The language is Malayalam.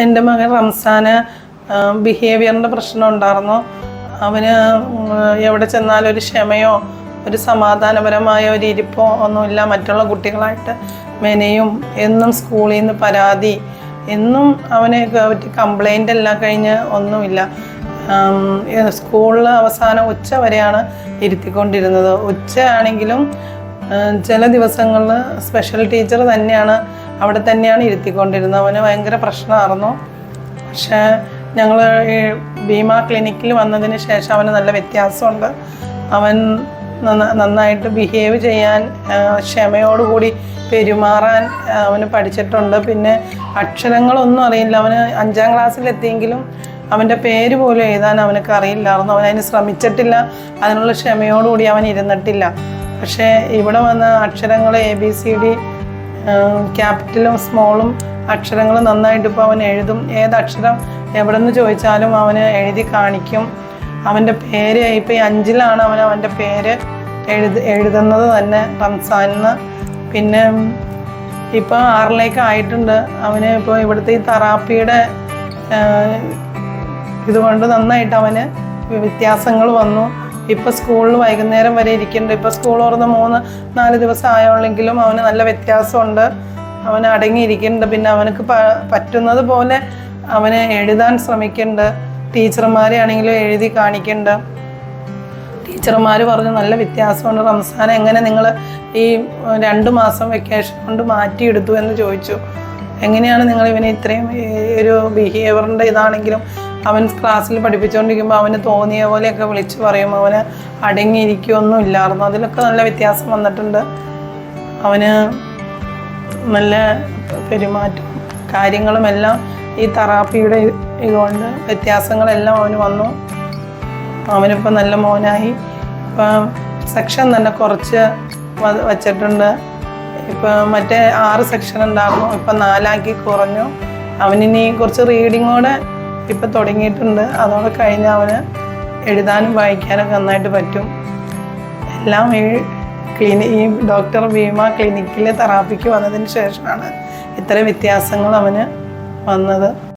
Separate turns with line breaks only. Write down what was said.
എൻ്റെ മകൻ റംസാന് ബിഹേവിയറിൻ്റെ പ്രശ്നം ഉണ്ടായിരുന്നു. അവന് എവിടെ ചെന്നാലും ഒരു ക്ഷമയോ ഒരു സമാധാനപരമായ ഒരു ഇരിപ്പോ ഒന്നുമില്ല. മറ്റുള്ള കുട്ടികളായിട്ട് മെനയും, എന്നും സ്കൂളിൽ നിന്ന് പരാതി, എന്നും അവനെ കംപ്ലൈൻ്റ് എല്ലാം കഴിഞ്ഞ് ഒന്നുമില്ല. സ്കൂളിൽ അവസാനം ഉച്ച വരെയാണ് ഇരുത്തിക്കൊണ്ടിരുന്നത്. ഉച്ച ആണെങ്കിലും ചില ദിവസങ്ങളിൽ സ്പെഷ്യൽ ടീച്ചർ തന്നെയാണ് അവിടെ തന്നെയാണ് ഇരുത്തിക്കൊണ്ടിരുന്നത്. അവന് ഭയങ്കര പ്രശ്നമായിരുന്നു. പക്ഷേ ഞങ്ങൾ ഭീമ ക്ലിനിക്കിൽ വന്നതിന് ശേഷം അവന് നല്ല വ്യത്യാസമുണ്ട്. അവൻ നന്നായിട്ട് ബിഹേവ് ചെയ്യാൻ, ക്ഷമയോടുകൂടി പെരുമാറാൻ അവന് പഠിച്ചിട്ടുണ്ട്. പിന്നെ അക്ഷരങ്ങളൊന്നും അറിയില്ല. അവന് 5ാം ക്ലാസ്സിലെത്തിയെങ്കിലും അവൻ്റെ പേര് പോലും എഴുതാൻ അവനക്ക് അറിയില്ലായിരുന്നു. അവൻ അതിന് ശ്രമിച്ചിട്ടില്ല. അതിനുള്ള ക്ഷമയോടുകൂടി അവൻ ഇരുന്നിട്ടില്ല. പക്ഷേ ഇവിടെ വന്ന അക്ഷരങ്ങൾ ABCD ക്യാപിറ്റലും സ്മോളും അക്ഷരങ്ങൾ നന്നായിട്ട് ഇപ്പോൾ അവൻ എഴുതും. ഏതക്ഷരം എവിടെ നിന്ന് ചോദിച്ചാലും അവന് എഴുതി കാണിക്കും. അവൻ്റെ പേര് ഇപ്പോൾ 5ലാണ് അവൻ്റെ പേര് എഴുതുന്നത് തന്നെ, റംസാനെന്ന്. പിന്നെ ഇപ്പോൾ 6ലേക്ക് ആയിട്ടുണ്ട്. അവന് ഇപ്പോൾ ഇവിടുത്തെ ഈ തെറാപ്പിയുടെ ഇതുകൊണ്ട് നന്നായിട്ട് അവന് വ്യത്യാസങ്ങൾ വന്നു. ഇപ്പോൾ സ്കൂളിൽ വൈകുന്നേരം വരെ ഇരിക്കുന്നുണ്ട്. ഇപ്പോൾ സ്കൂൾ തുറന്ന് 3-4 ദിവസം ആയുള്ളെങ്കിലും അവന് നല്ല വ്യത്യാസമുണ്ട്. അവൻ അടങ്ങിയിരിക്കുന്നുണ്ട്. പിന്നെ അവനക്ക് പറ്റുന്നത് പോലെ അവന് എഴുതാൻ ശ്രമിക്കുന്നുണ്ട്. ടീച്ചർമാരെ ആണെങ്കിലും എഴുതി കാണിക്കുന്നുണ്ട്. ടീച്ചർമാർ പറഞ്ഞു നല്ല വ്യത്യാസമുണ്ട്. റംസാനെ എങ്ങനെ നിങ്ങൾ ഈ 2 മാസം വെക്കേഷൻ കൊണ്ട് മാറ്റിയെടുത്തു എന്ന് ചോദിച്ചു. എങ്ങനെയാണ് നിങ്ങൾ ഇവനെ ഇത്രയും ഒരു ബിഹേവിയറിൻ്റെ ഇതാണെങ്കിലും അവൻ ക്ലാസ്സിൽ പഠിപ്പിച്ചുകൊണ്ടിരിക്കുമ്പോൾ അവന് തോന്നിയ പോലെയൊക്കെ വിളിച്ച് പറയും. അവന് അടങ്ങിയിരിക്കുകയൊന്നും ഇല്ലായിരുന്നു. അതിലൊക്കെ നല്ല വ്യത്യാസം വന്നിട്ടുണ്ട്. അവന് നല്ല പെരുമാറ്റം കാര്യങ്ങളുമെല്ലാം ഈ തെറാപ്പിയുടെ ഇതുകൊണ്ട് വ്യത്യാസങ്ങളെല്ലാം അവന് വന്നു. അവനിപ്പോൾ നല്ല മോനായി. ഇപ്പം സെക്ഷൻ തന്നെ കുറച്ച് വച്ചിട്ടുണ്ട്. ഇപ്പം മറ്റേ 6 സെക്ഷൻ ഉണ്ടായിരുന്നു, ഇപ്പം 4ആക്കി കുറഞ്ഞു. അവനിനി കുറച്ച് റീഡിങ്ങോടെ ഇപ്പം തുടങ്ങിയിട്ടുണ്ട്. അതോടെ കഴിഞ്ഞ് അവന് എഴുതാനും വായിക്കാനൊക്കെ നന്നായിട്ട് പറ്റും. എല്ലാം ഈ ഡോക്ടർ ഭീമ ക്ലിനിക്കിലെ തെറാപ്പിക്ക് വന്നതിന് ശേഷമാണ് ഇത്തരം വ്യത്യാസങ്ങൾ അവന് വന്നത്.